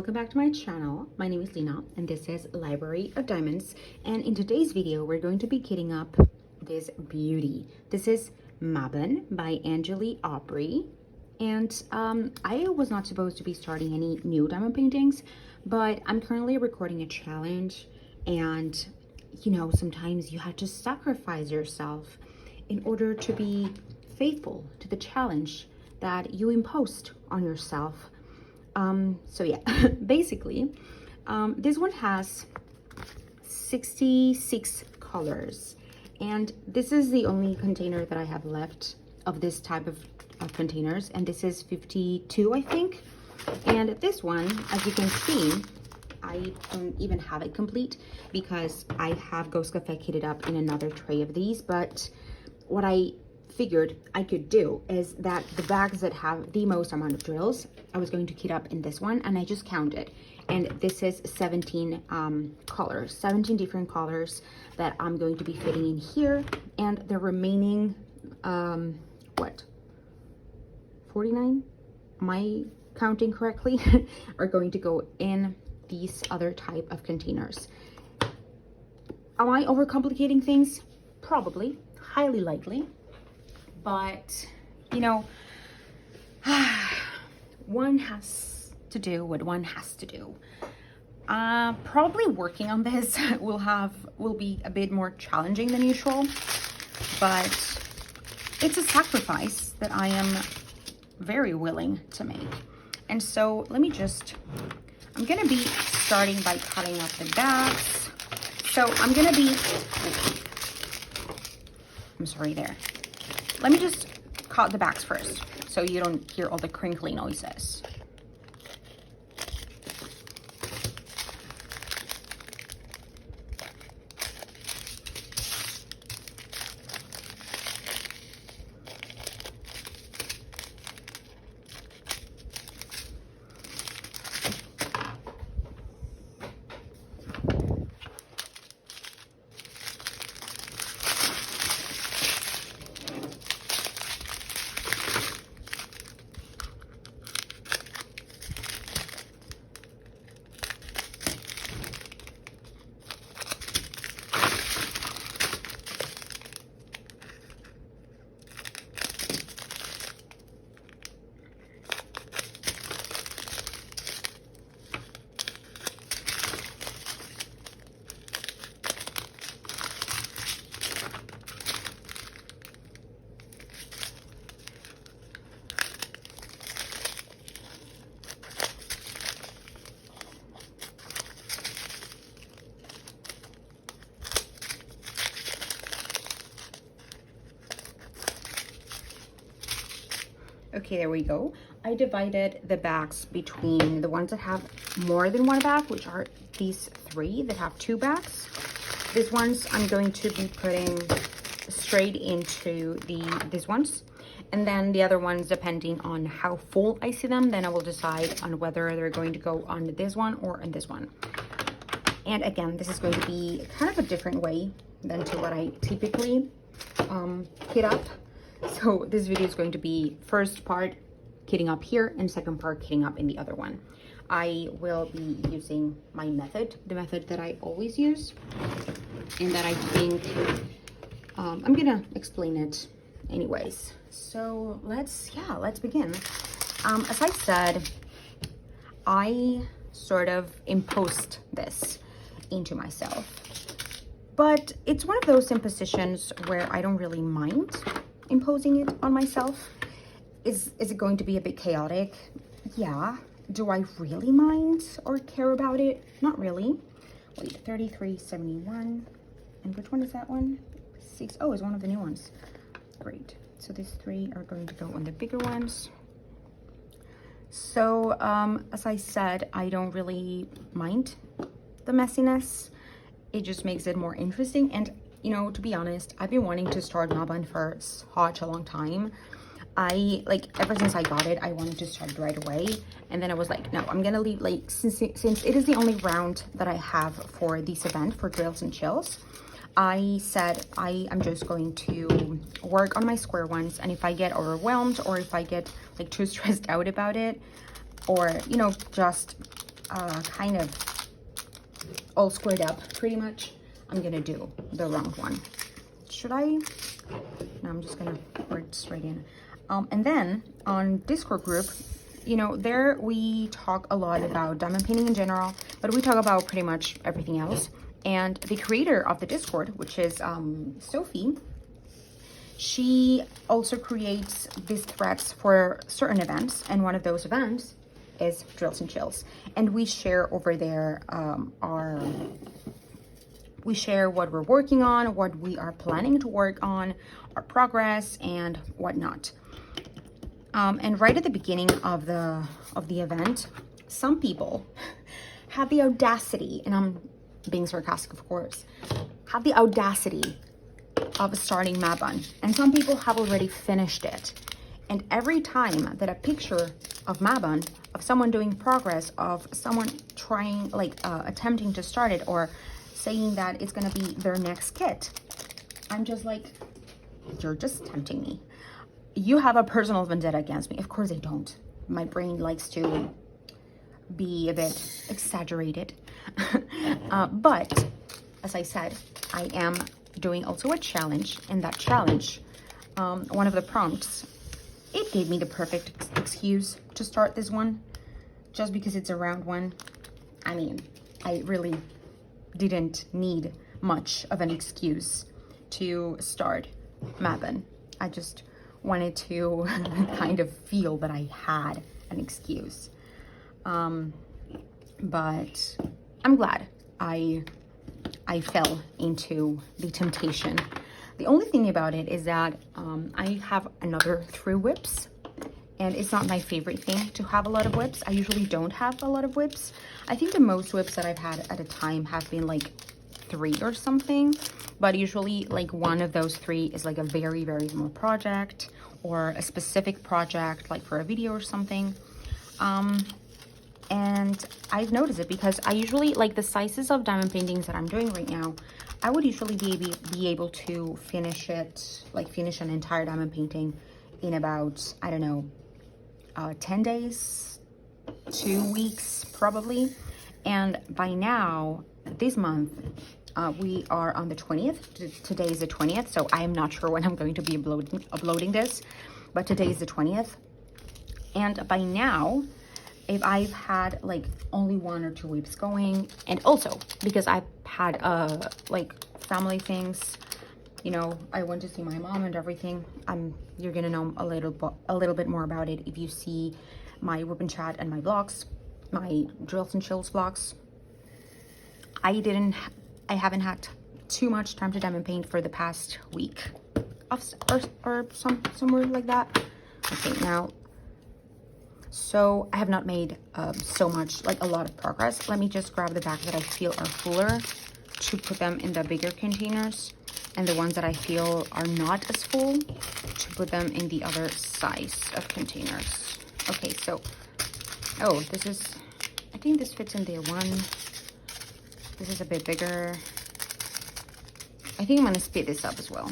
welcome back to my channel. My name is Lena and this is Library of Diamonds, and in today's video we're going to be kitting up this beauty. This is Mabon by Aubry, and I was not supposed to be starting any new diamond paintings, but I'm currently recording a challenge, and you know, sometimes you have to sacrifice yourself in order to be faithful to the challenge that you imposed on yourself. So yeah, basically, this one has 66 colors, and this is the only container that I have left of this type of containers, and this is 52, I think. And this one, as you can see, I don't even have it complete because I have Ghost Cafe kitted up in another tray of these. But what I figured I could do is that the bags that have the most amount of drills, I was going to kit up in this one, and I just counted, and this is 17 colors, 17 different colors that I'm going to be fitting in here, and the remaining 49, am I counting correctly, are going to go in these other type of containers. Am I overcomplicating things? Probably, highly likely. But, you know, one has to do what one has to do. Probably working on this will be a bit more challenging than usual, but it's a sacrifice that I am very willing to make. And so I'm gonna be starting by cutting up the bags. So I'm sorry there. Let me just cut the bags first so you don't hear all the crinkly noises. Okay, there we go. I divided the bags between the ones that have more than one bag, which are these three that have two bags. These ones I'm going to be putting straight into these ones. And then the other ones, depending on how full I see them, then I will decide on whether they're going to go on this one or on this one. And again, this is going to be kind of a different way than to what I typically kit up. So this video is going to be first part kitting up here and second part kitting up in the other one. I will be using my method, the method that I always use, and that I think I'm gonna explain it anyways. So let's begin. As I said, I sort of imposed this into myself, but it's one of those impositions where I don't really mind imposing it on myself. Is it going to be a bit chaotic? Yeah. Do I really mind or care about it? Not really. Wait, 33.71. And which one is that one? Oh, it's one of the new ones. Great. So these three are going to go on the bigger ones. So as I said, I don't really mind the messiness. It just makes it more interesting. And you know, to be honest, I've been wanting to start Mabon for such a long time. Ever since I got it, I wanted to start right away. And then I was like, no, I'm gonna leave, since it is the only round that I have for this event, for drills and chills, I said I am just going to work on my square ones, and if I get overwhelmed or if I get like too stressed out about it, or you know, just kind of all squared up pretty much, I'm gonna do the round one. Should I? No, I'm just gonna pour it straight in. And then on Discord group, you know, there we talk a lot about diamond painting in general, but we talk about pretty much everything else. And the creator of the Discord, which is Sophie, she also creates these threads for certain events, and one of those events is Drills and Chills. And we share over there we share what we're working on, what we are planning to work on, our progress, and whatnot. And right at the beginning of the event, some people had the audacity, and I'm being sarcastic, of course, have the audacity of starting Mabon, and some people have already finished it. And every time that a picture of Mabon, of someone doing progress, of someone trying, like attempting to start it, or saying that it's gonna be their next kit, I'm just like, you're just tempting me. You have a personal vendetta against me. Of course I don't. My brain likes to be a bit exaggerated. But as I said, I am doing also a challenge, and that challenge, one of the prompts, it gave me the perfect excuse to start this one, just because it's a round one. I mean, I really didn't need much of an excuse to start Mabon. I just wanted to kind of feel that I had an excuse. But I'm glad I fell into the temptation. The only thing about it is that I have another 3 whips, and it's not my favorite thing to have a lot of whips. I usually don't have a lot of whips. I think the most whips that I've had at a time have been like 3 or something, but usually like one of those 3 is like a very, very small project, or a specific project like for a video or something. And I've noticed it because I usually, like the sizes of diamond paintings that I'm doing right now, I would usually be able to finish it, like finish an entire diamond painting in about, I don't know, 10 days, 2 weeks probably. And by now, this month, we are on the 20th. Today is the 20th, so I am not sure when I'm going to be uploading this, but today is the 20th. And by now, if I've had like only 1 or 2 weeks going, and also because I've had like family things, you know, I went to see my mom and everything. You're gonna know a little bit more about it if you see my ribbon chat and my vlogs, my Drills and Chills vlogs. I haven't had too much time to diamond paint for the past week, or somewhere like that. Okay, now. So I have not made so much, like a lot of progress. Let me just grab the bags that I feel are fuller to put them in the bigger containers, and the ones that I feel are not as full to put them in the other size of containers. Okay, so, oh, this is, I think this fits in there. One, this is a bit bigger. I think I'm gonna speed this up as well.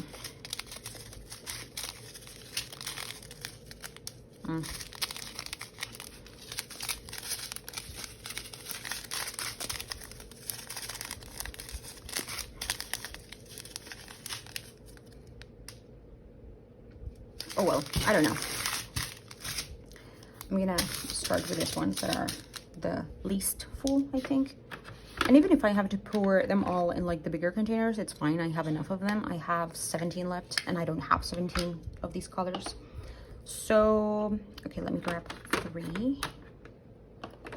Oh well, I don't know. I'm gonna start with these ones that are the least full, I think. And even if I have to pour them all in like the bigger containers, it's fine. I have enough of them. I have 17 left, and I don't have 17 of these colors. So, okay, let me grab 3.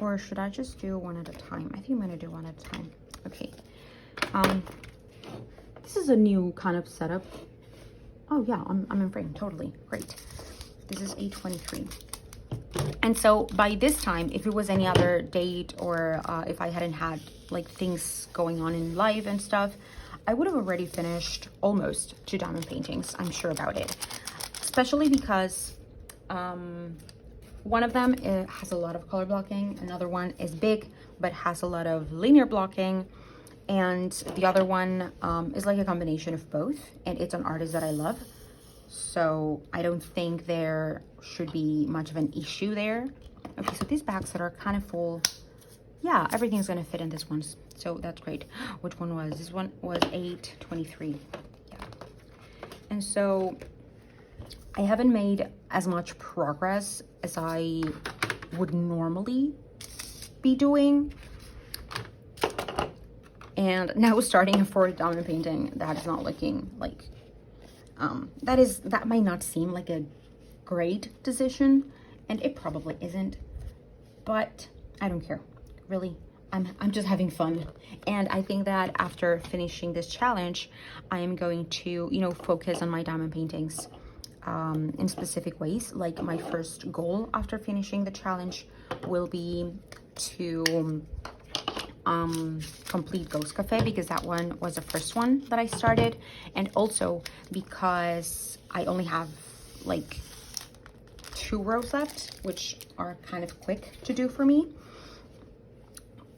Or should I just do one at a time? I think I'm gonna do one at a time. Okay. This is a new kind of setup. Oh yeah, I'm in frame, totally, great. This is 8:23. And so by this time, if it was any other date, or if I hadn't had like things going on in life and stuff, I would have already finished almost 2 diamond paintings, I'm sure about it. Especially because one of them has a lot of color blocking, another one is big but has a lot of linear blocking, and the other one is like a combination of both, and it's an artist that I love, so I don't think there should be much of an issue there. Okay, so these bags that are kind of full, yeah, everything's gonna fit in this one, so that's great. Which one was this? One was 823. Yeah. And so I haven't made as much progress as I would normally be doing, and now starting for diamond painting, that is not looking like that might not seem like a great decision, and it probably isn't, but I don't care, really. I'm just having fun, and I think that after finishing this challenge, I am going to, you know, focus on my diamond paintings in specific ways. Like, my first goal after finishing the challenge will be to complete Ghost Cafe, because that one was the first one that I started, and also because I only have like 2 rows left, which are kind of quick to do for me.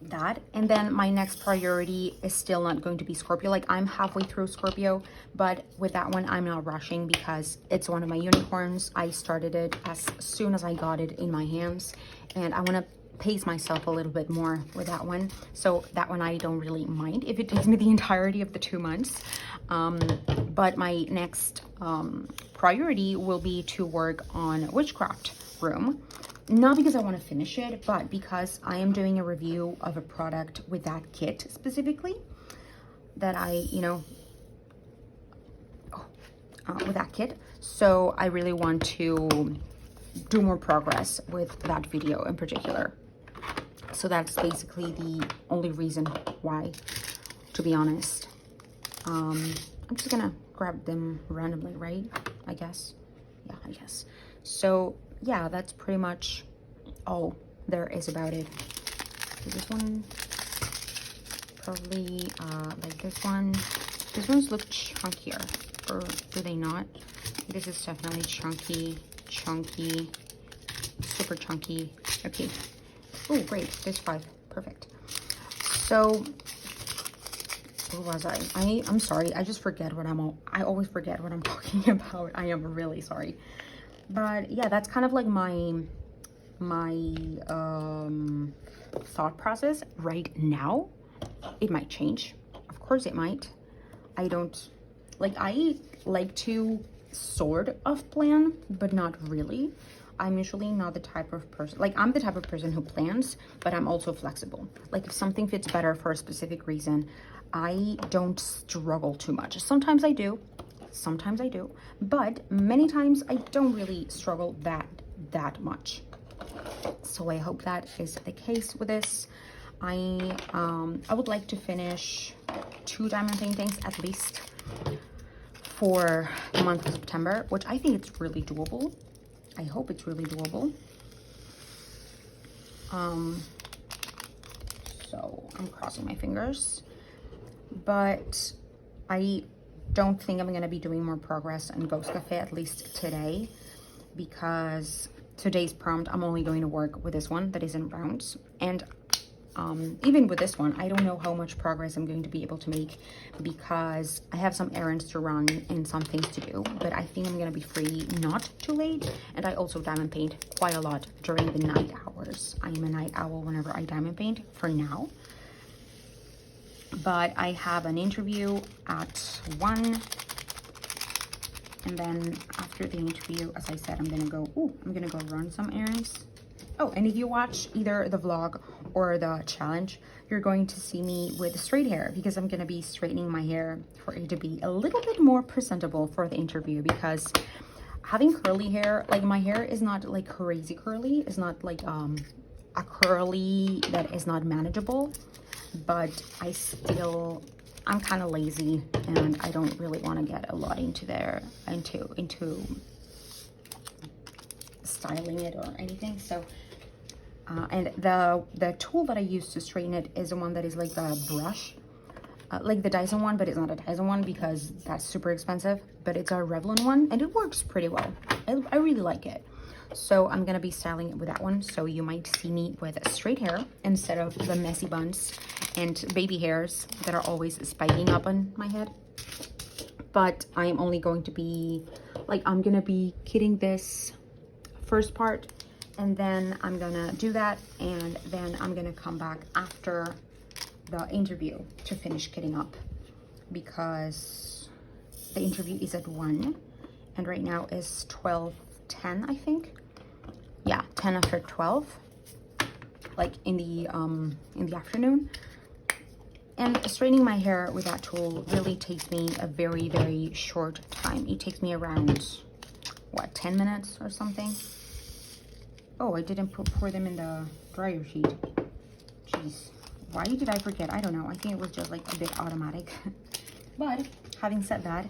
That, and then my next priority is still not going to be Scorpio. Like, I'm halfway through Scorpio, but with that one I'm not rushing because it's one of my unicorns. I started it as soon as I got it in my hands, and I want to pace myself a little bit more with that one. So that one I don't really mind if it takes me the entirety of the 2 months. But my next priority will be to work on Witchcraft Room. Not because I want to finish it, but because I am doing a review of a product with that kit specifically that I, you know, with that kit. So I really want to do more progress with that video in particular. So that's basically the only reason why, to be honest. I'm just gonna grab them randomly, right? I guess. Yeah, I guess. So yeah, that's pretty much all there is about it. So this one, probably like this one. These ones look chunkier, or do they not? This is definitely chunky, super chunky. Okay. Oh, great. There's 5. Perfect. So, where was I? I'm sorry. I just forget what I always forget what I'm talking about. I am really sorry. But yeah, that's kind of like my thought process right now. It might change. Of course it might. I like to sort of plan, but not really. I'm usually not the type of person, like, I'm the type of person who plans, but I'm also flexible. Like, if something fits better for a specific reason, I don't struggle too much. Sometimes I do, but many times I don't really struggle that much. So I hope that is the case with this. I would like to finish 2 diamond paintings at least for the month of September, which I think it's really doable. I hope it's really doable. So I'm crossing my fingers, but I don't think I'm gonna be doing more progress in Ghost Cafe, at least today, because today's prompt, I'm only going to work with this one that is in rounds. And even with this one, I don't know how much progress I'm going to be able to make, because I have some errands to run and some things to do, but I think I'm gonna be free not too late. And I also diamond paint quite a lot during the night hours. I am a night owl whenever I diamond paint for now. But I have an interview at 1, and then after the interview, as I said, I'm gonna go run some errands. Oh, and if you watch either the vlog or the challenge, you're going to see me with straight hair, because I'm gonna be straightening my hair for it to be a little bit more presentable for the interview. Because having curly hair, like, my hair is not like crazy curly. It's not like a curly that is not manageable, but I'm kind of lazy, and I don't really want to get a lot into styling it or anything. So and the tool that I use to straighten it is the one that is like the brush, like the Dyson one, but it's not a Dyson one because that's super expensive, but it's a Revlon one, and it works pretty well. I really like it. So I'm gonna be styling it with that one. So you might see me with straight hair instead of the messy buns and baby hairs that are always spiking up on my head. But I'm only going to be, like, I'm gonna be kitting this first part, And then I'm gonna do that, and then I'm gonna come back after the interview to finish kitting up, because the interview is at 1 and right now is 12:10, I think. Yeah, 10 after 12, like in the afternoon. And straightening my hair with that tool really takes me a very, very short time. It takes me around, what, 10 minutes or something? Oh, I didn't pour them in the dryer sheet. Jeez, why did I forget? I don't know. I think it was just like a bit automatic. But having said that,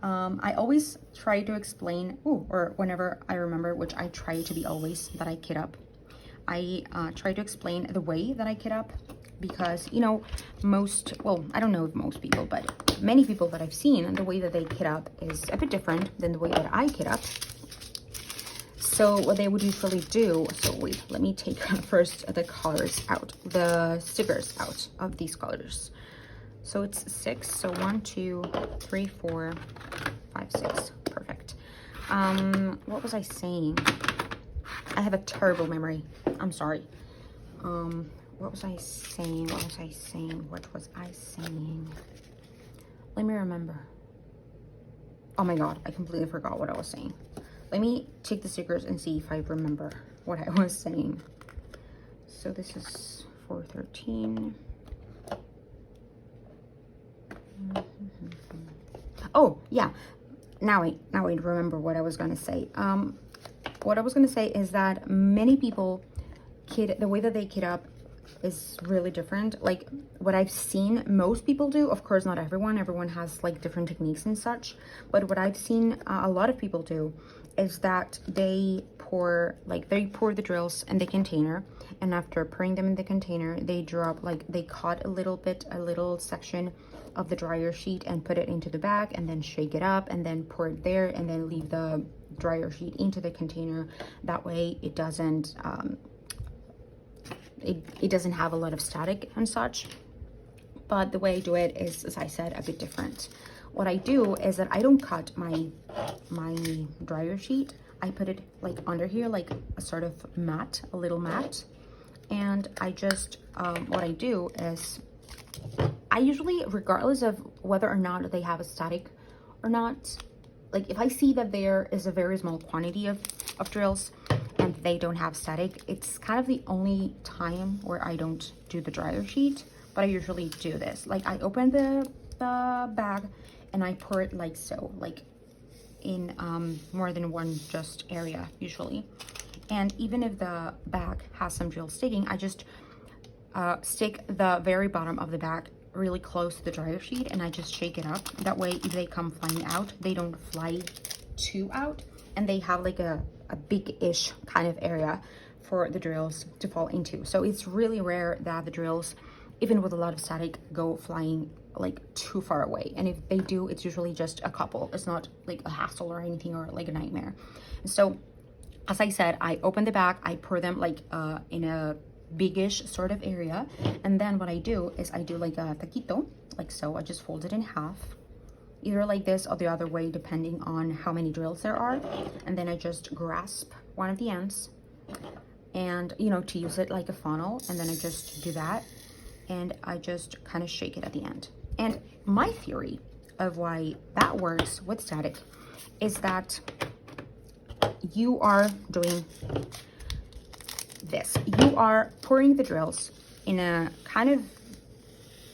I always try to explain, or whenever I remember, which I try to be always, that I kit up, I try to explain the way that I kit up, because, you know, I don't know if most people, but many people that I've seen, the way that they kit up is a bit different than the way that I kit up. So what they would usually do, so wait, let me take first the colors out, the stickers out of these colors. So it's 6, so 1, 2, 3, 4, 5, 6, perfect. What was I saying? I have a terrible memory, I'm sorry. What was I saying? Let me remember. Oh my god, I completely forgot what I was saying. Let me take the stickers and see if I remember what I was saying. So this is 413. Oh yeah, now I remember what I was gonna say. What I was gonna say is that many people the way that they kit up is really different. Like what I've seen most people do, of course not everyone has like different techniques and such, but what I've seen a lot of people do is that they pour the drills in the container, and after pouring them in the container, they drop, like they cut a little section of the dryer sheet and put it into the bag, and then shake it up and then pour it there, and then leave the dryer sheet into the container. That way it doesn't it doesn't have a lot of static and such. But the way I do it is, as I said, a bit different. What I do is that I don't cut my dryer sheet. I put it like under here, like a sort of mat, a little mat. And I just, what I do is, I usually, regardless of whether or not they have a static or not, like if I see that there is a very small quantity of drills and they don't have static, it's kind of the only time where I don't do the dryer sheet. But I usually do this. Like I open the bag and I pour it like so, like in more than one just area usually. And even if the bag has some drill sticking, I just stick the very bottom of the bag really close to the dryer sheet, and I just shake it up. That way, if they come flying out, they don't fly too out, and they have like a big-ish kind of area for the drills to fall into. So it's really rare that the drills, even with a lot of static, go flying like too far away. And if they do, it's usually just a couple. It's not like a hassle or anything or like a nightmare. So as I said, I open the bag, I pour them like in a biggish sort of area, and then what I do is I do like a taquito, like so. I just fold it in half, either like this or the other way, depending on how many drills there are, and then I just grasp one of the ends, and you know, to use it like a funnel, and then I just do that, and I just kind of shake it at the end. And my theory of why that works with static is that you are doing this. You are pouring the drills in a kind of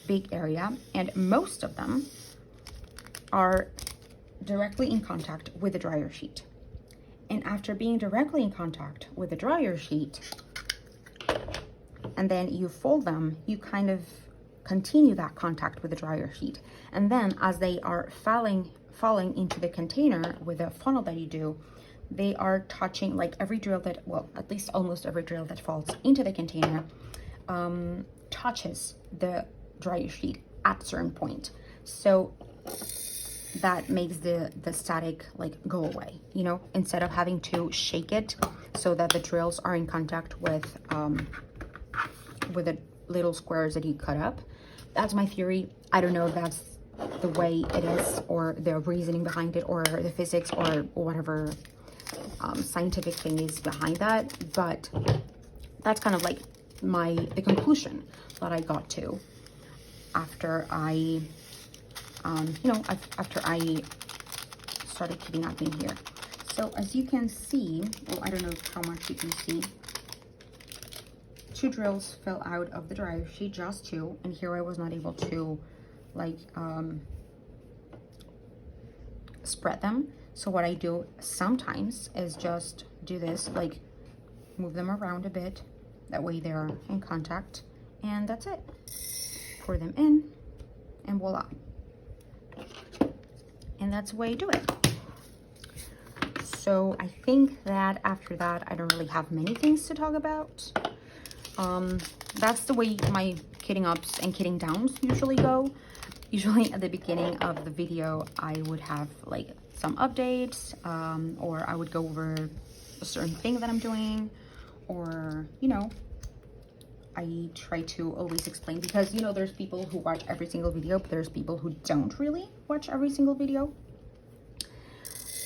big area, and most of them are directly in contact with the dryer sheet. And after being directly in contact with the dryer sheet, and then you fold them, you kind of continue that contact with the dryer sheet. And then as they are falling into the container with the funnel that you do, they are touching, like every drill that, well, at least almost every drill that falls into the container touches the dryer sheet at a certain point. So that makes the static like go away, you know, instead of having to shake it so that the drills are in contact with the little squares that you cut up. That's my theory. I don't know if that's the way it is, or the reasoning behind it, or the physics, or whatever scientific thing is behind that, but that's kind of like the conclusion that I got to after I, you know, after I started keeping up in here. So as you can see, well, I don't know how much you can see, 2 drills fell out of the dryer sheet, just 2, and here I was not able to like spread them. So what I do sometimes is just do this, like move them around a bit, that way they're in contact, and that's it. Pour them in and voila, and that's the way I do it. So I think that after that I don't really have many things to talk about. That's the way my kitting ups and kitting downs usually go. Usually at the beginning of the video I would have like some updates, or I would go over a certain thing that I'm doing, or you know, I try to always explain, because you know there's people who watch every single video, but there's people who don't really watch every single video.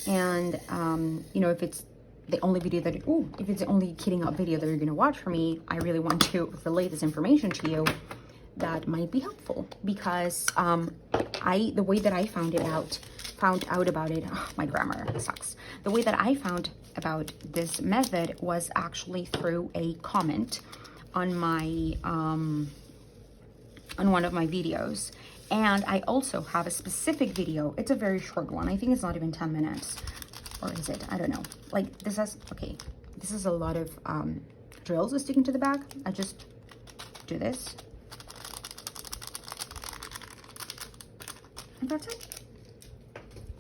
And you know, if it's the only video that if it's the only kitting up video that you're gonna watch for me, I really want to relay this information to you that might be helpful, because the way that I found out about it, oh, my grammar sucks. The way that I found about this method was actually through a comment on my on one of my videos. And I also have a specific video. It's a very short one. I think it's not even 10 minutes. Or is it? I don't know. Like this has, okay, this is a lot of drills sticking to the back. I just do this. And that's it.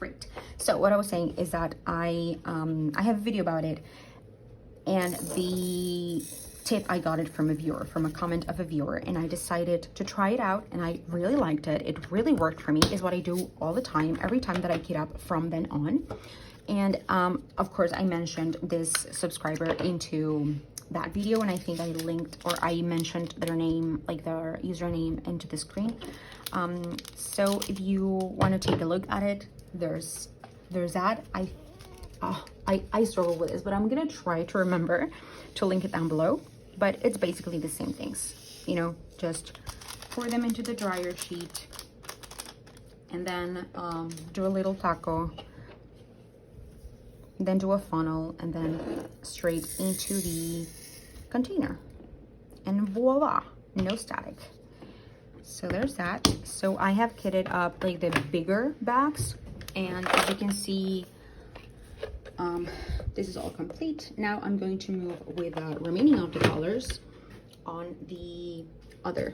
Great. So what I was saying is that I have a video about it, and the tip, I got it from a viewer, from a comment of a viewer, and I decided to try it out, and I really liked it. It really worked for me. Is what I do all the time, every time that I get up from then on. And of course I mentioned this subscriber into that video, and I think I linked, or I mentioned their name, like their username, into the screen. So if you want to take a look at it, there's that. I struggle with this, but I'm gonna try to remember to link it down below. But it's basically the same things, you know, just pour them into the dryer sheet, and then do a little taco, then do a funnel, and then straight into the container, and voila, no static. So there's that. So I have kitted up like the bigger bags, and as you can see, this is all complete. Now I'm going to move with the remaining of the colors on the other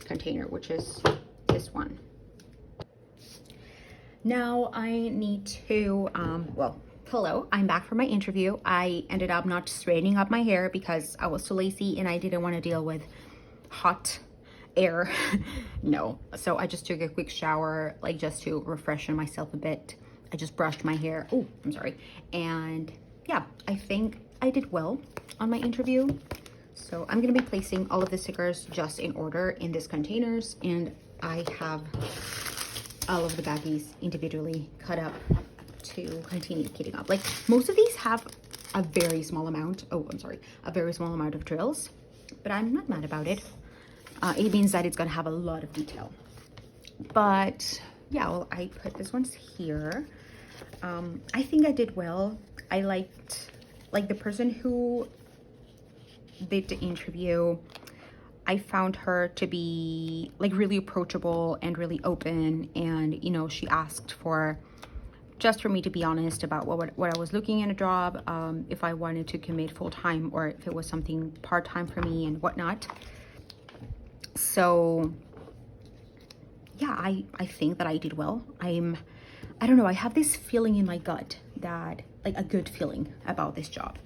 container, which is this one. Now I need to, well, hello, I'm back from my interview. I ended up not straightening up my hair because I was too lazy and I didn't want to deal with hot air. No, so I just took a quick shower, like just to refreshen myself a bit. I just brushed my hair. Oh, I'm sorry. And yeah, I think I did well on my interview. So I'm gonna be placing all of the stickers just in order in these containers, and I have all of the baggies individually cut up to continue kitting up. Like most of these have a very small amount. Oh, I'm sorry, a very small amount of drills, but I'm not mad about it. It means that it's gonna have a lot of detail. But yeah, well, I put this ones here. I think I did well. I liked, like, the person who did the interview, I found her to be like really approachable and really open, and you know, she asked for just for me to be honest about what I was looking in a job, if I wanted to commit full-time or if it was something part-time for me and whatnot. So yeah, I think that I did well. I don't know, I have this feeling in my gut that, like, a good feeling about this job.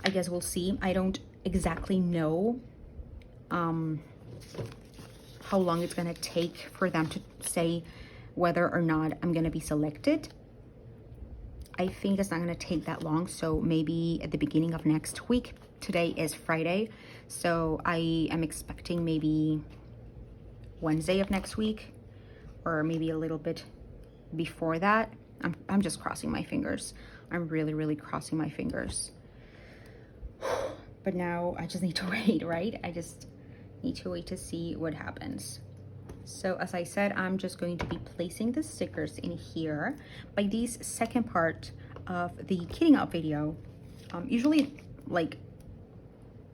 I guess we'll see. I don't exactly know how long it's gonna take for them to say whether or not I'm gonna be selected. I think it's not gonna take that long, so maybe at the beginning of next week. Today is Friday, so I am expecting maybe Wednesday of next week, or maybe a little bit before that. I'm just crossing my fingers. I'm really crossing my fingers. But now I just need to wait, right? I just need to wait to see what happens. So as I said, I'm just going to be placing the stickers in here. By this second part of the kitting up video, usually like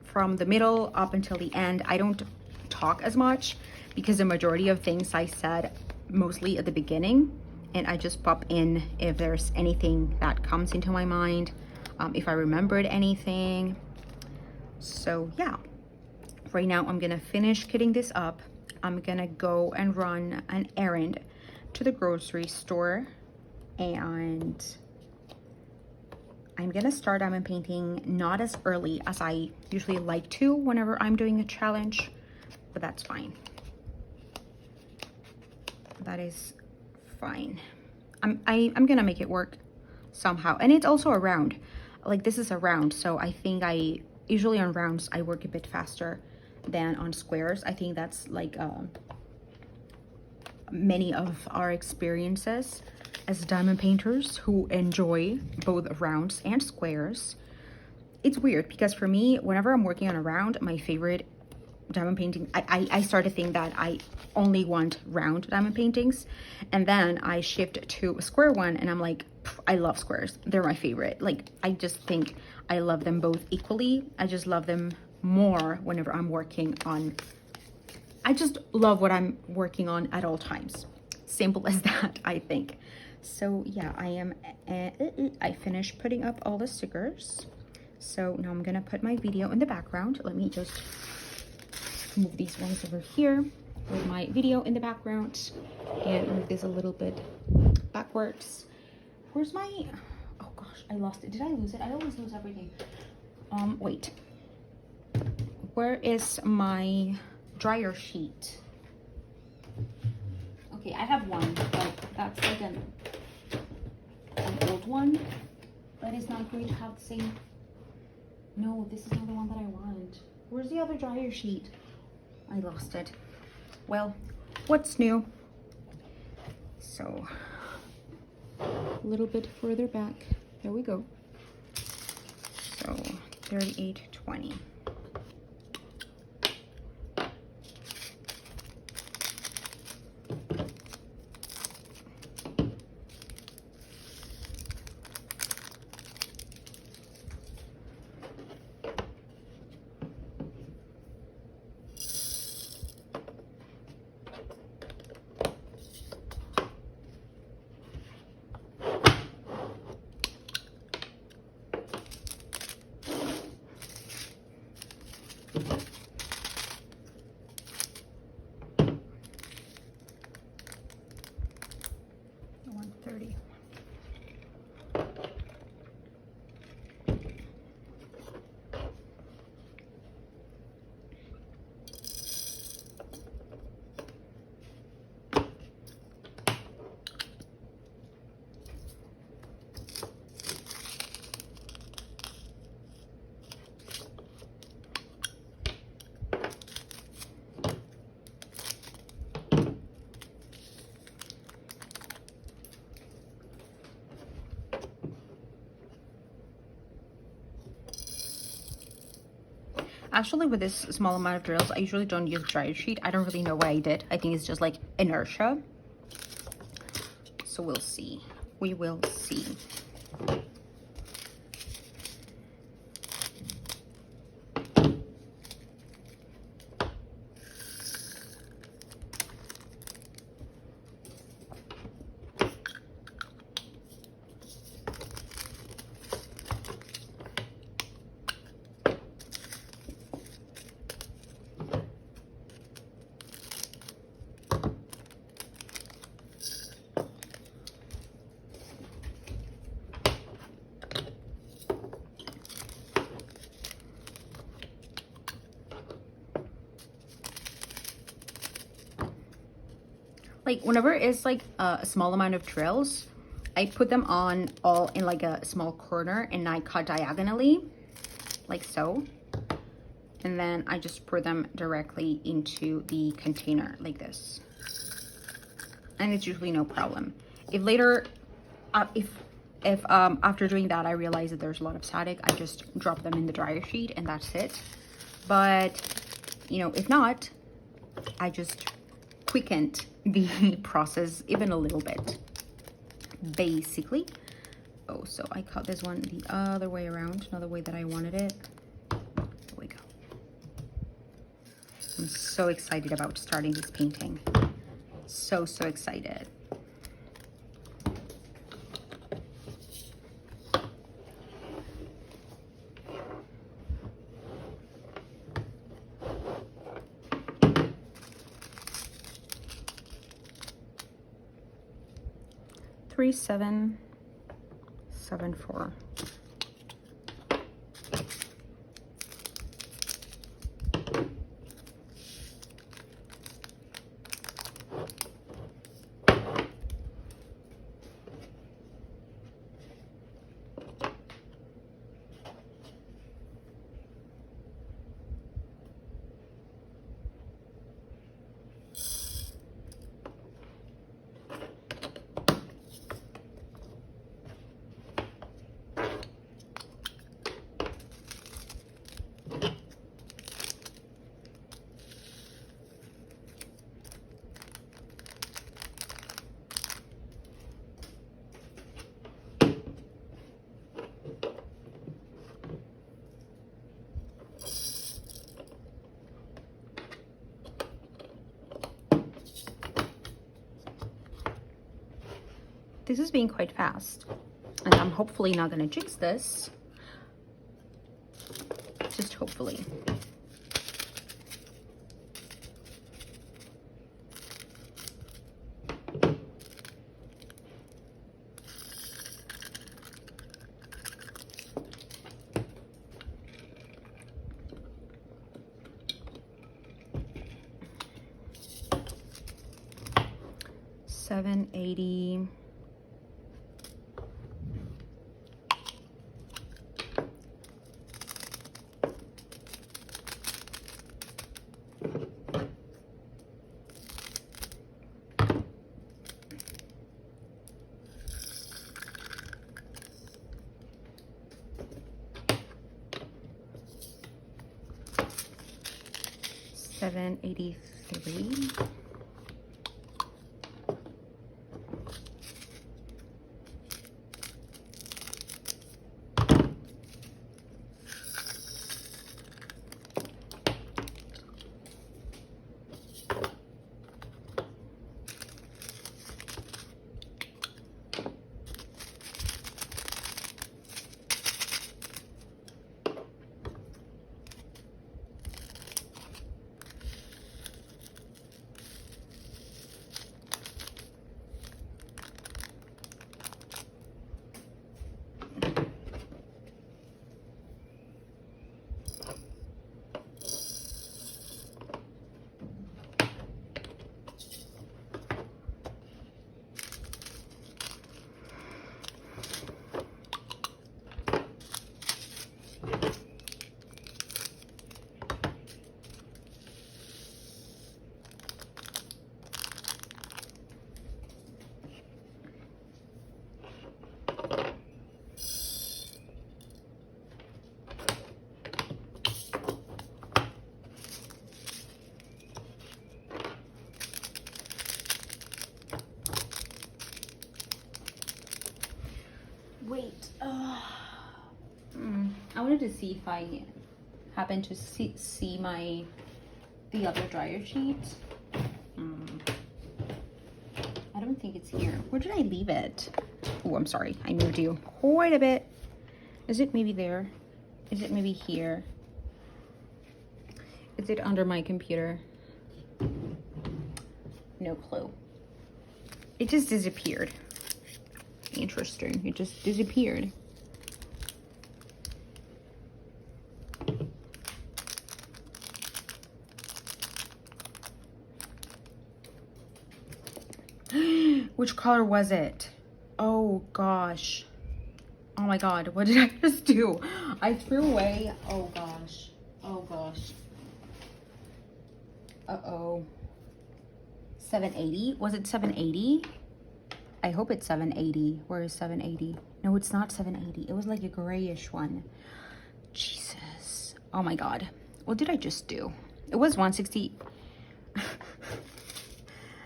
from the middle up until the end, I don't talk as much because the majority of things I said mostly at the beginning, and I just pop in if there's anything that comes into my mind, if I remembered anything. So yeah, right now I'm gonna finish kitting this up. I'm gonna go and run an errand to the grocery store, and I'm gonna start diamond painting not as early as I usually like to whenever I'm doing a challenge, but that's fine. That is fine. I'm gonna make it work somehow. And it's also a round. Like, this is a round, so I think usually on rounds I work a bit faster than on squares. I think that's like many of our experiences as diamond painters who enjoy both rounds and squares. It's weird because for me, whenever I'm working on a round, my favorite diamond painting, I start to think that I only want round diamond paintings, and then I shift to a square one and I'm like, I love squares. They're my favorite. Like, I just think I love them both equally. I just love them more whenever I'm working on, I just love what I'm working on at all times. Simple as that, I think. So yeah, I finished putting up all the stickers. So now I'm gonna put my video in the background. Let me just move these ones over here with my video in the background and move this a little bit backwards. Where's my, oh gosh, I lost it. Did I lose it? I always lose everything. Wait. Where is my dryer sheet? Okay, I have one, but that's like an old one. That is not going to have the same. No, this is not the one that I want. Where's the other dryer sheet? I lost it. Well, what's new? So, a little bit further back. There we go. So, 3820. Actually, with this small amount of drills, I usually don't use dryer sheet. I don't really know why I did. I think it's just like inertia. So we'll see. We will see. Like, whenever it's like a small amount of drills, I put them on all in like a small corner and I cut diagonally, like so. And then I just pour them directly into the container like this. And it's usually no problem. If later, if if after doing that I realize that there's a lot of static, I just drop them in the dryer sheet and that's it. But you know, if not, I just quickened the process even a little bit, basically. Oh, so I cut this one the other way around, not the way that I wanted it. There we go. I'm so excited about starting this painting. So excited. Three, 7, 7, 4. This is being quite fast, and I'm hopefully not gonna jinx this. Just hopefully. $7.80. $7.83. Wait, I wanted to see if I happen to see the other dryer sheet. I don't think it's here. Where did I leave it? Oh, I'm sorry. I moved you quite a bit. Is it maybe there? Is it maybe here? Is it under my computer? No clue. It just disappeared. Interesting. It just disappeared. Which color was it? Oh gosh. Oh my god, what did I just do? I threw away. Oh gosh. Oh gosh. Uh-oh. 780? Was it 780? I hope it's 780. Where is 780? No, it's not 780. It was like a grayish one. Jesus. Oh my God. What did I just do? It was 160.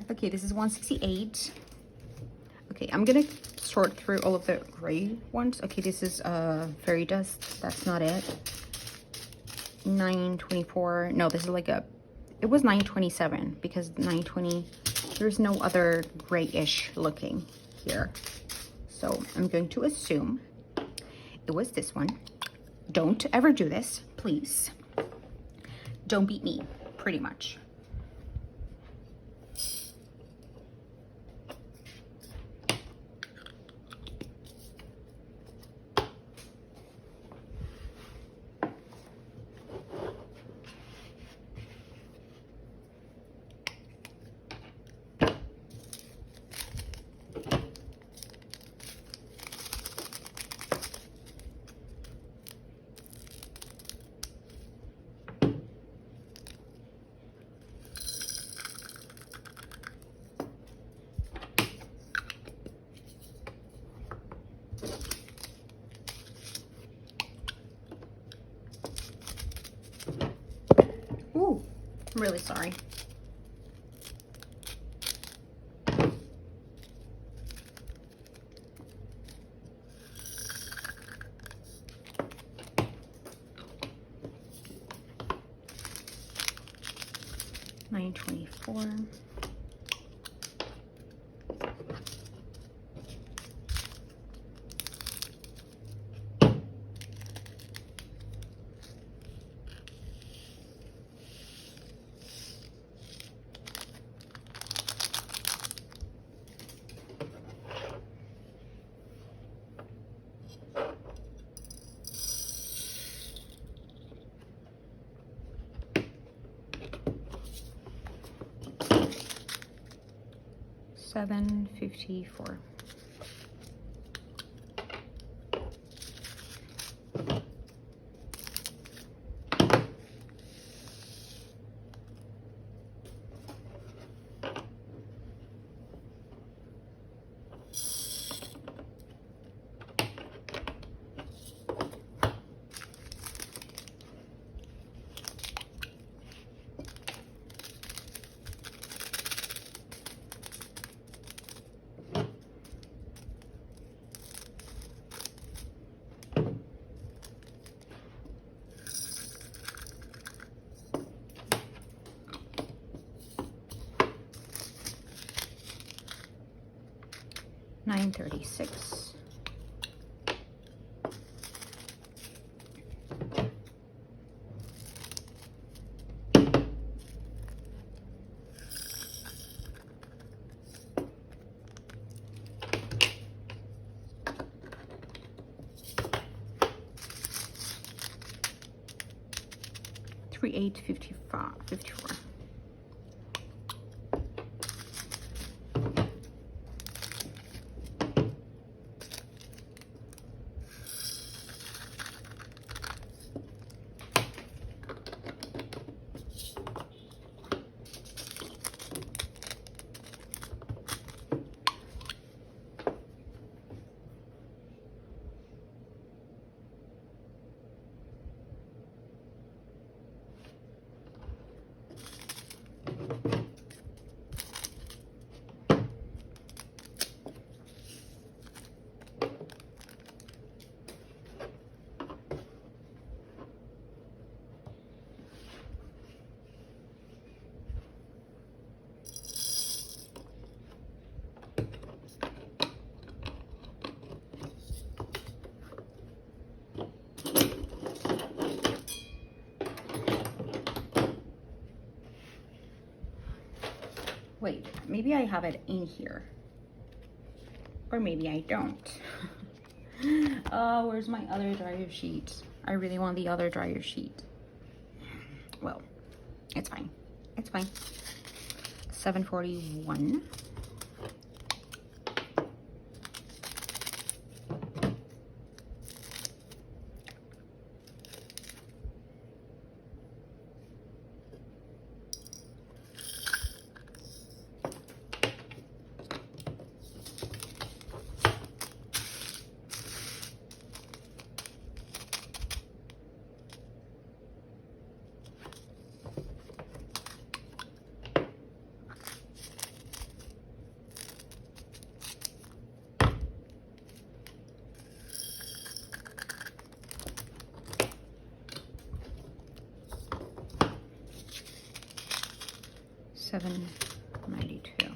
Okay, this is 168. Okay, I'm gonna sort through all of the gray ones. Okay, this is fairy dust. That's not it. 924. No, this is like a, it was 927 because 920, there's no other grayish looking here. So I'm going to assume it was this one. Don't ever do this, please. Don't beat me, pretty much. Ooh, I'm really sorry. $9.24. $7.54. $9.36. $3.855.54. Wait, maybe I have it in here. Or maybe I don't. Oh, where's my other dryer sheet? I really want the other dryer sheet. Well, it's fine. It's fine. $7.41. $7.92.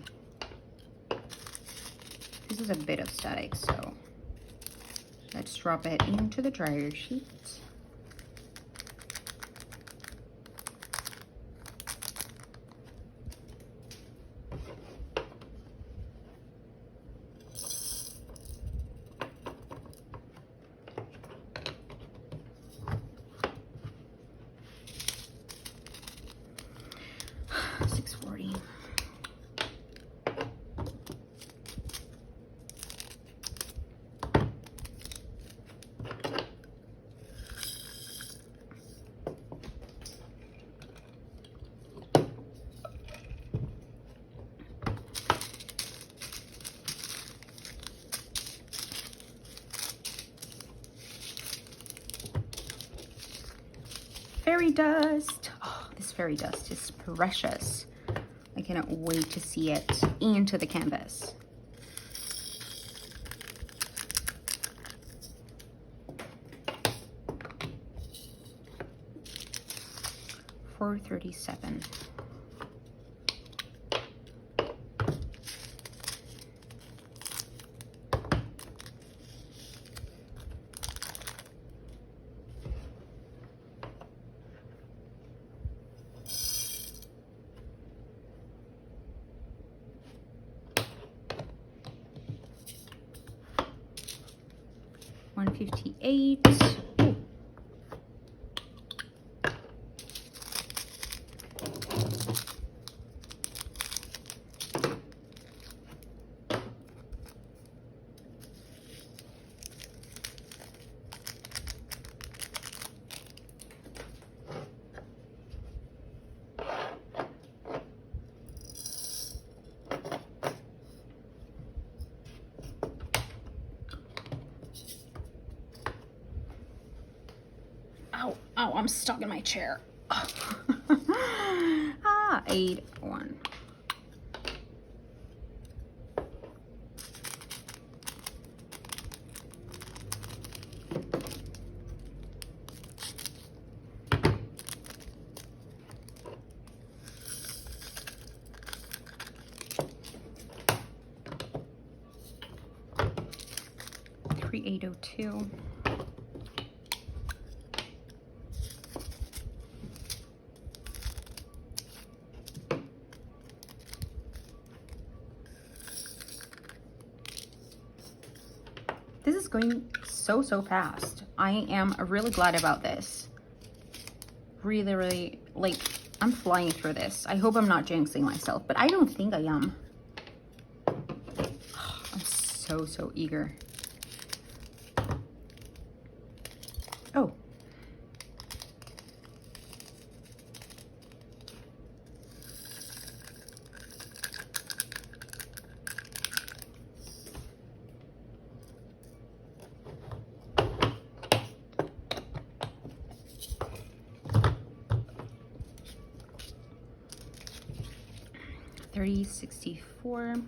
This is a bit of static, so let's drop it into the dryer sheet. $6.40. Fairy dust. Oh, this fairy dust is precious. I cannot wait to see it into the canvas. $4.37. $158. Ow, ow, I'm stuck in my chair. Ah, 8.1. $3.802. This is going so fast. I am really glad about this. Really, like, I'm flying through this. I hope I'm not jinxing myself, but I don't think I am. I'm so eager. Oh. $30.64.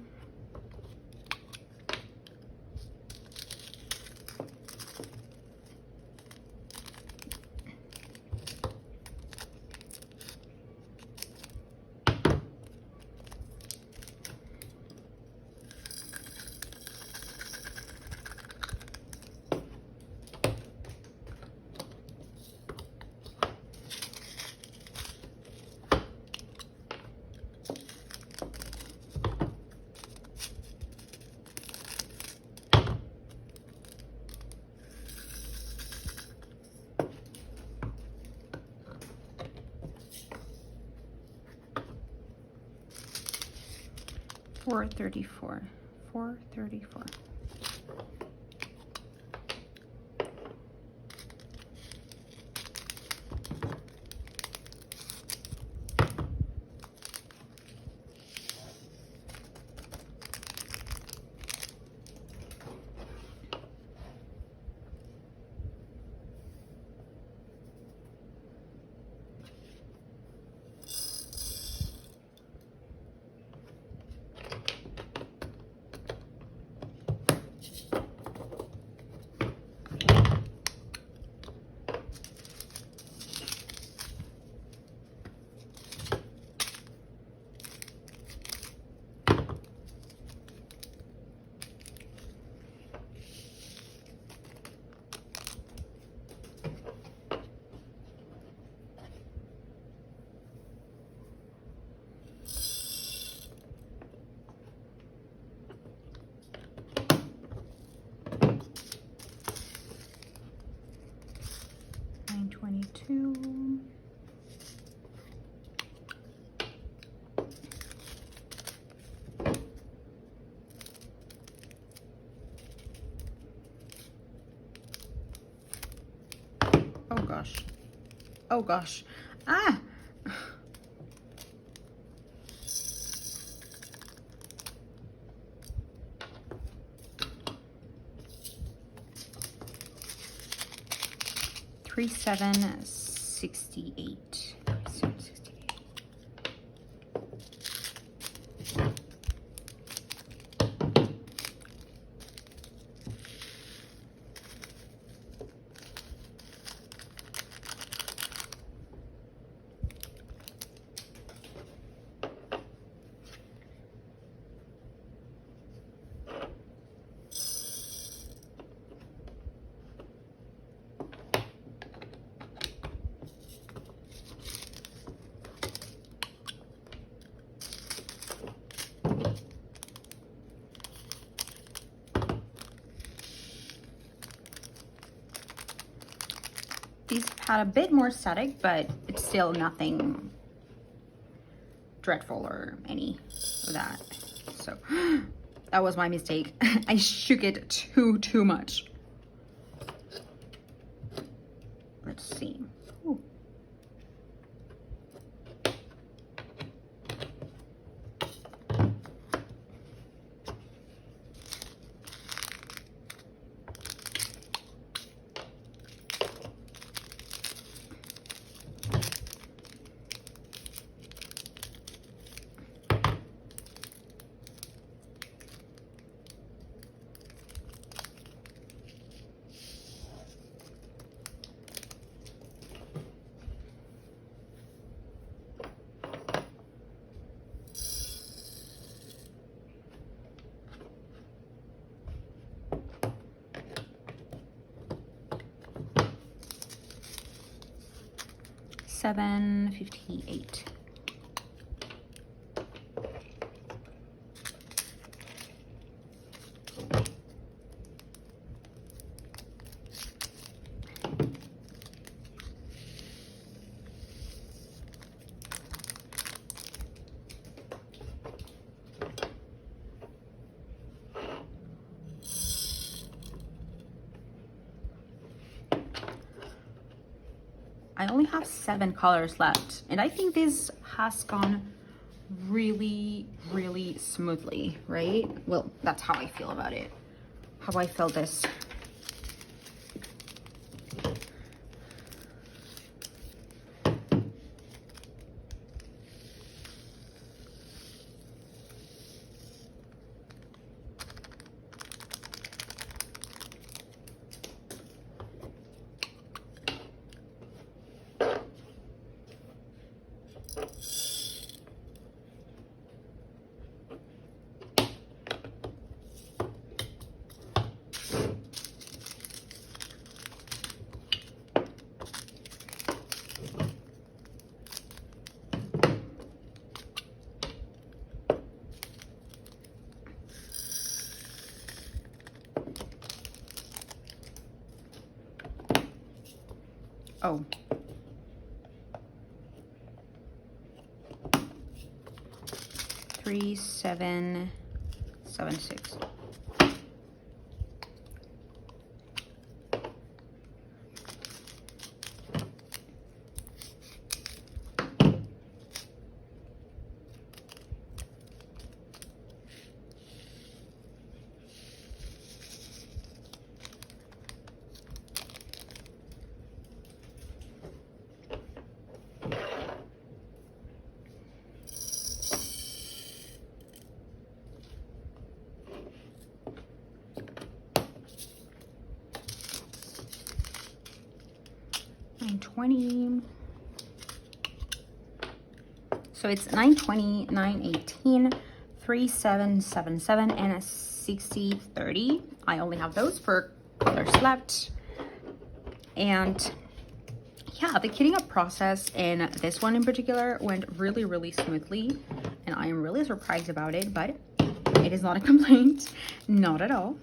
$4.34. $4.34. Oh gosh. Ah! $37.68. These had a bit more static, but it's still nothing dreadful or any of that. So that was my mistake. I shook it too much. Let's see. Ooh. $7.58. I only have 7 colors left, and I think this has gone really smoothly, right? Well, that's how I feel about it, how I felt this. Oh. $3,776. $9.20. So it's $9.20, $9.18, $3,777, and a $60.30. I only have those for colors left. And yeah, the kitting up process in this one in particular went really smoothly, and I am really surprised about it, but it is not a complaint, not at all.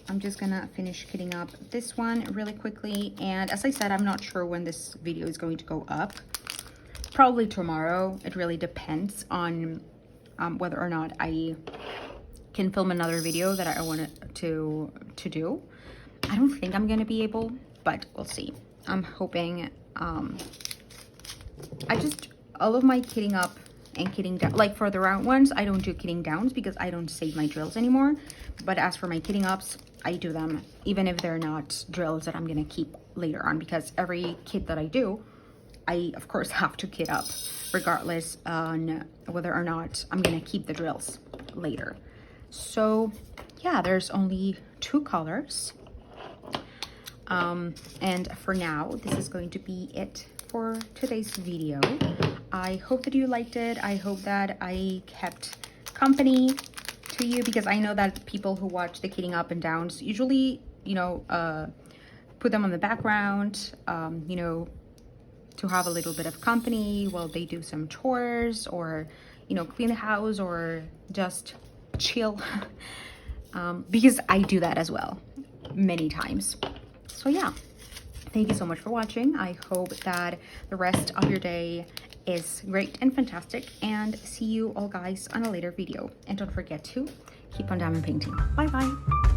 I'm just gonna finish kitting up this one really quickly, and as I said, I'm not sure when this video is going to go up. Probably tomorrow. It really depends on whether or not I can film another video that I wanted to do. I don't think I'm gonna be able, but we'll see. I'm hoping, all of my kitting up and kitting down, like for the round ones, I don't do kitting downs because I don't save my drills anymore. But as for my kitting ups, I do them even if they're not drills that I'm gonna keep later on, because every kit that I do, I of course have to kit up regardless on whether or not I'm gonna keep the drills later. So yeah, there's only 2 colors. And for now, this is going to be it for today's video. I hope that you liked it. I hope that I kept company to you, because I know that people who watch the kitting up and downs usually, you know, put them on the background, you know, to have a little bit of company while they do some chores, or, you know, clean the house, or just chill. Because I do that as well many times. So yeah, thank you so much for watching. I hope that the rest of your day is great and fantastic, and see you all guys on a later video. And don't forget to keep on diamond painting. Bye bye.